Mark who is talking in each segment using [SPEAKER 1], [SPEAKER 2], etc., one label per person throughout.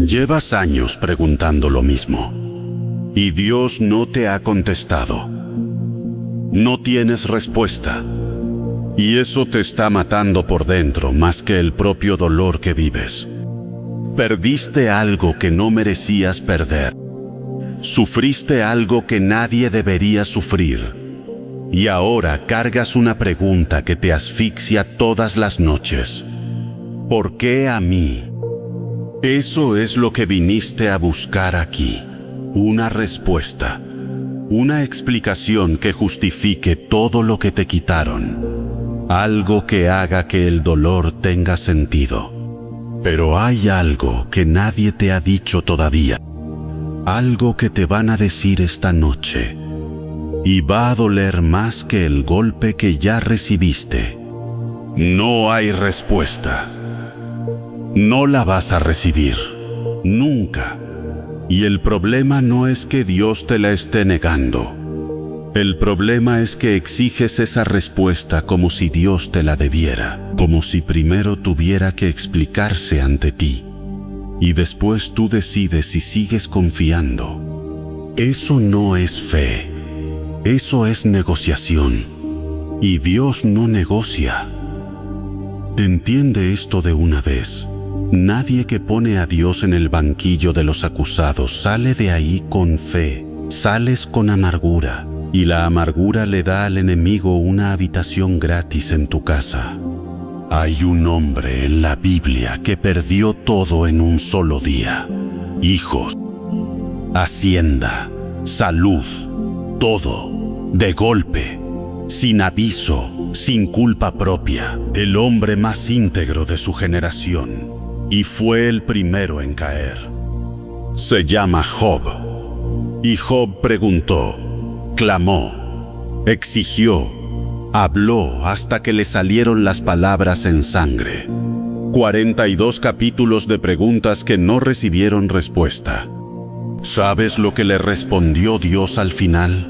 [SPEAKER 1] Llevas años preguntando lo mismo, y Dios no te ha contestado. No tienes respuesta, y eso te está matando por dentro más que el propio dolor que vives. Perdiste algo que no merecías perder. Sufriste algo que nadie debería sufrir. Y ahora cargas una pregunta que te asfixia todas las noches. ¿Por qué a mí? Eso es lo que viniste a buscar aquí. Una respuesta. Una explicación que justifique todo lo que te quitaron. Algo que haga que el dolor tenga sentido. Pero hay algo que nadie te ha dicho todavía. Algo que te van a decir esta noche. Y va a doler más que el golpe que ya recibiste. No hay respuesta. No la vas a recibir. Nunca. Y el problema no es que Dios te la esté negando. El problema es que exiges esa respuesta como si Dios te la debiera, como si primero tuviera que explicarse ante ti. Y después tú decides si sigues confiando. Eso no es fe. Eso es negociación. Y Dios no negocia. Entiende esto de una vez. Nadie que pone a Dios en el banquillo de los acusados sale de ahí con fe. Sales con amargura. Y la amargura le da al enemigo una habitación gratis en tu casa. Hay un hombre en la Biblia que perdió todo en un solo día. Hijos, hacienda, salud, todo, de golpe, sin aviso, sin culpa propia. El hombre más íntegro de su generación. Y fue el primero en caer. Se llama Job. Y Job preguntó, clamó, exigió, habló hasta que le salieron las palabras en sangre. 42 capítulos de preguntas que no recibieron respuesta. ¿Sabes lo que le respondió Dios al final?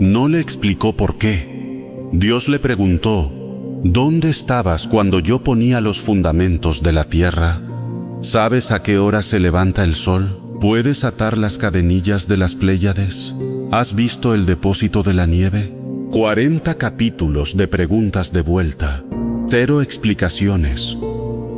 [SPEAKER 1] No le explicó por qué. Dios le preguntó, ¿dónde estabas cuando yo ponía los fundamentos de la tierra? ¿Sabes a qué hora se levanta el sol? ¿Puedes atar las cadenillas de las Pléyades? ¿Has visto el depósito de la nieve? 40 capítulos de preguntas de vuelta, 0 explicaciones.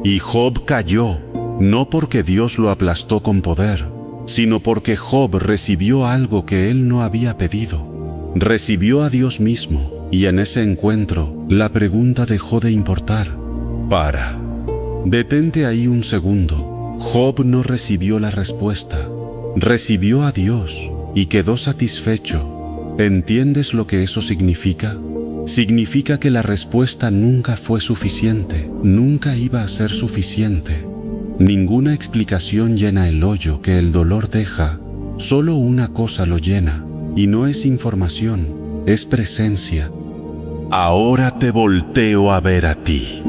[SPEAKER 1] Y Job cayó, no porque Dios lo aplastó con poder, sino porque Job recibió algo que él no había pedido. Recibió a Dios mismo, y en ese encuentro, la pregunta dejó de importar. Para. Detente ahí un segundo. Job no recibió la respuesta. Recibió a Dios, y quedó satisfecho. ¿Entiendes lo que eso significa? Significa que la respuesta nunca fue suficiente, nunca iba a ser suficiente. Ninguna explicación llena el hoyo que el dolor deja, solo una cosa lo llena, y no es información, es presencia. Ahora te volteo a ver a ti.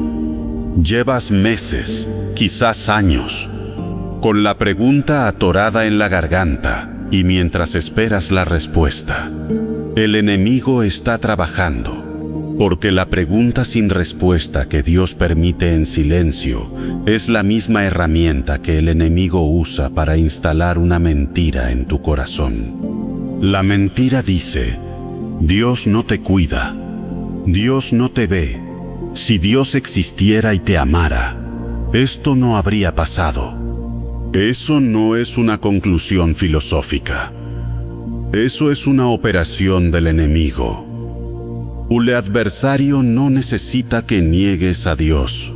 [SPEAKER 1] Llevas meses, quizás años, con la pregunta atorada en la garganta, y mientras esperas la respuesta, el enemigo está trabajando, porque la pregunta sin respuesta que Dios permite en silencio es la misma herramienta que el enemigo usa para instalar una mentira en tu corazón. La mentira dice, Dios no te cuida, Dios no te ve. Si Dios existiera y te amara, esto no habría pasado. Eso no es una conclusión filosófica. Eso es una operación del enemigo. El adversario no necesita que niegues a Dios.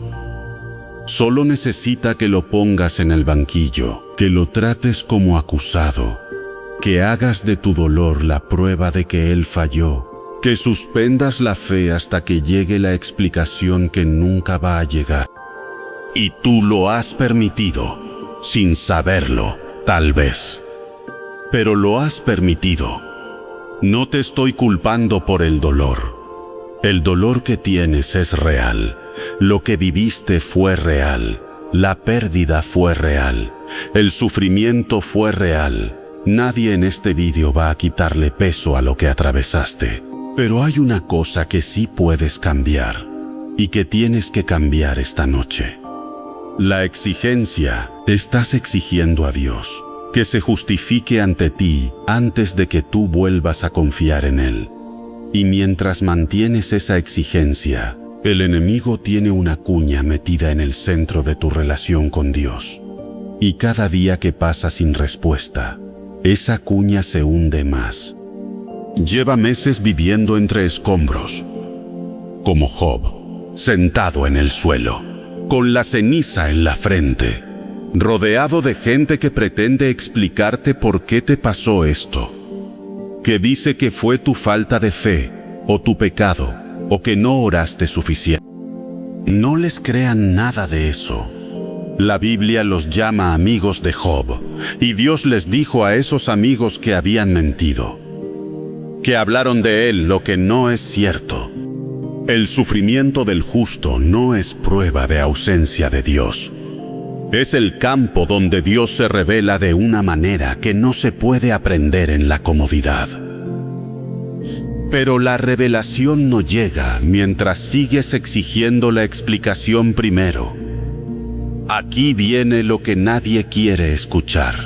[SPEAKER 1] Solo necesita que lo pongas en el banquillo, que lo trates como acusado, que hagas de tu dolor la prueba de que Él falló, que suspendas la fe hasta que llegue la explicación que nunca va a llegar. Y tú lo has permitido. Sin saberlo, tal vez. Pero lo has permitido. No te estoy culpando por el dolor. El dolor que tienes es real. Lo que viviste fue real. La pérdida fue real. El sufrimiento fue real. Nadie en este vídeo va a quitarle peso a lo que atravesaste. Pero hay una cosa que sí puedes cambiar. Y que tienes que cambiar esta noche. La exigencia Estás exigiendo a Dios que se justifique ante ti antes de que tú vuelvas a confiar en Él. Y mientras mantienes esa exigencia, el enemigo tiene una cuña metida en el centro de tu relación con Dios. Y cada día que pasa sin respuesta, esa cuña se hunde más. Lleva meses viviendo entre escombros, como Job, sentado en el suelo, con la ceniza en la frente, rodeado de gente que pretende explicarte por qué te pasó esto, que dice que fue tu falta de fe, o tu pecado, o que no oraste suficiente. No les crean nada de eso. La Biblia los llama amigos de Job, y Dios les dijo a esos amigos que habían mentido, que hablaron de él lo que no es cierto. El sufrimiento del justo no es prueba de ausencia de Dios. Es el campo donde Dios se revela de una manera que no se puede aprender en la comodidad. Pero la revelación no llega mientras sigues exigiendo la explicación primero. Aquí viene lo que nadie quiere escuchar.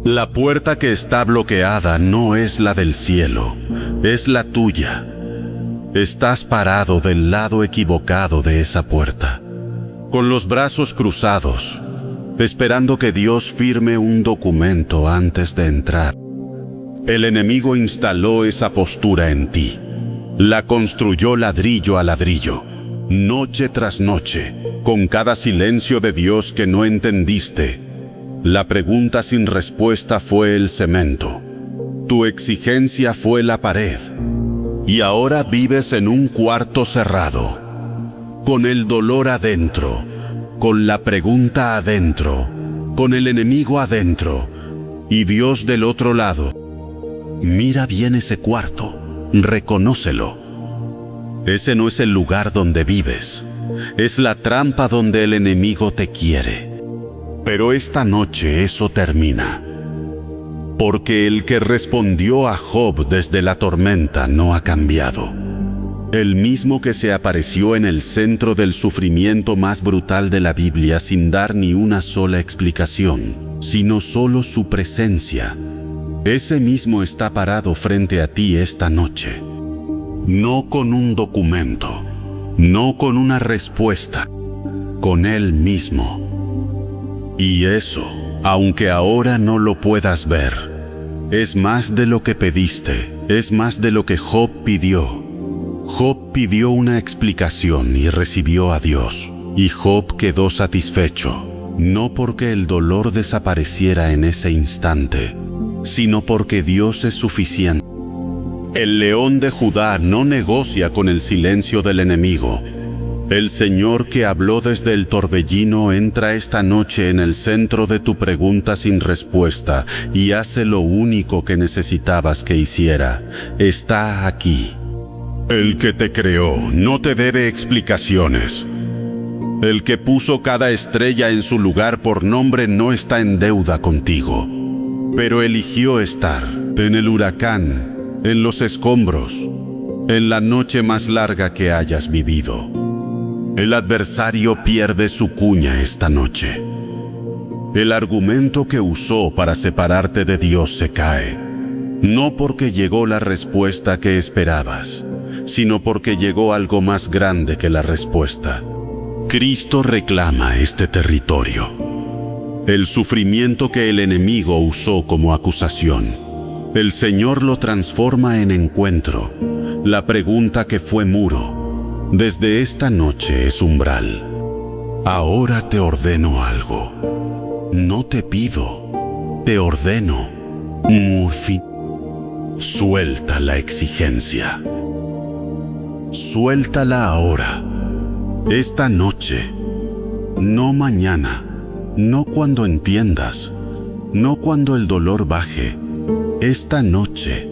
[SPEAKER 1] La puerta que está bloqueada no es la del cielo, es la tuya. Estás parado del lado equivocado de esa puerta, con los brazos cruzados, esperando que Dios firme un documento antes de entrar. El enemigo instaló esa postura en ti. La construyó ladrillo a ladrillo, noche tras noche, con cada silencio de Dios que no entendiste. La pregunta sin respuesta fue el cemento. Tu exigencia fue la pared. Y ahora vives en un cuarto cerrado, con el dolor adentro, con la pregunta adentro, con el enemigo adentro, y Dios del otro lado. Mira bien ese cuarto, reconócelo. Ese no es el lugar donde vives, es la trampa donde el enemigo te quiere. Pero esta noche eso termina. Porque el que respondió a Job desde la tormenta no ha cambiado. El mismo que se apareció en el centro del sufrimiento más brutal de la Biblia sin dar ni una sola explicación, sino solo su presencia. Ese mismo está parado frente a ti esta noche. No con un documento, no con una respuesta, con Él mismo. Y eso, aunque ahora no lo puedas ver, es más de lo que pediste, es más de lo que Job pidió. Job pidió una explicación y recibió a Dios, y Job quedó satisfecho, no porque el dolor desapareciera en ese instante, sino porque Dios es suficiente. El león de Judá no negocia con el silencio del enemigo. El Señor que habló desde el torbellino entra esta noche en el centro de tu pregunta sin respuesta y hace lo único que necesitabas que hiciera. Está aquí. El que te creó no te debe explicaciones. El que puso cada estrella en su lugar por nombre no está en deuda contigo, pero eligió estar en el huracán, en los escombros, en la noche más larga que hayas vivido. El adversario pierde su cuña esta noche. El argumento que usó para separarte de Dios se cae, no porque llegó la respuesta que esperabas, sino porque llegó algo más grande que la respuesta. Cristo reclama este territorio. El sufrimiento que el enemigo usó como acusación, el Señor lo transforma en encuentro. La pregunta que fue muro, desde esta noche es umbral. Ahora te ordeno algo. No te pido, te ordeno. Murphy, suelta la exigencia. Suéltala ahora, esta noche, no mañana, no cuando entiendas, no cuando el dolor baje, esta noche.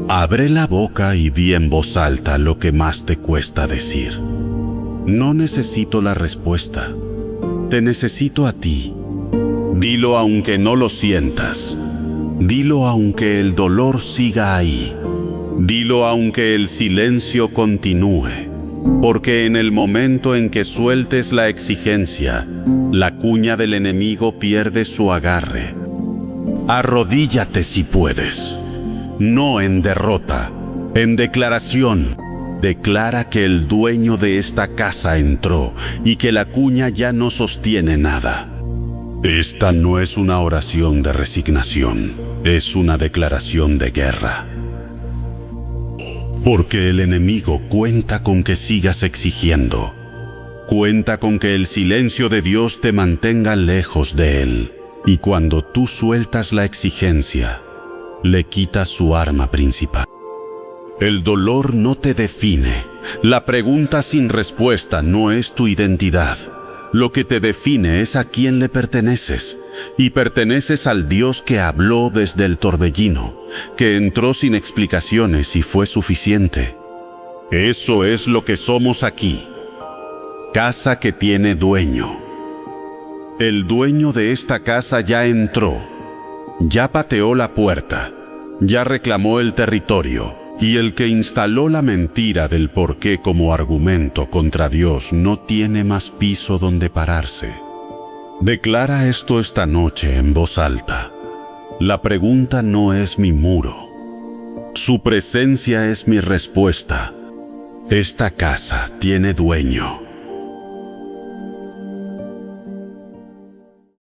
[SPEAKER 1] Abre la boca y di en voz alta lo que más te cuesta decir. No necesito la respuesta, te necesito a ti. Dilo aunque no lo sientas, dilo aunque el dolor siga ahí, dilo aunque el silencio continúe, porque en el momento en que sueltes la exigencia, La cuña del enemigo pierde su agarre. Arrodíllate si puedes. No en derrota, en declaración. Declara que el dueño de esta casa entró y que la cuña ya no sostiene nada. Esta no es una oración de resignación, es una declaración de guerra. Porque el enemigo cuenta con que sigas exigiendo. Cuenta con que el silencio de Dios te mantenga lejos de él. Y cuando tú sueltas la exigencia, le quitas su arma principal. El dolor no te define. La pregunta sin respuesta no es tu identidad. Lo que te define es a quién le perteneces. Y perteneces al Dios que habló desde el torbellino, que entró sin explicaciones y fue suficiente. Eso es lo que somos aquí. Casa que tiene dueño. El dueño de esta casa ya entró. Ya pateó la puerta. Ya reclamó el territorio. Y el que instaló la mentira del porqué como argumento contra Dios no tiene más piso donde pararse. Declara esto esta noche en voz alta. La pregunta no es mi muro. Su presencia es mi respuesta. Esta casa tiene dueño.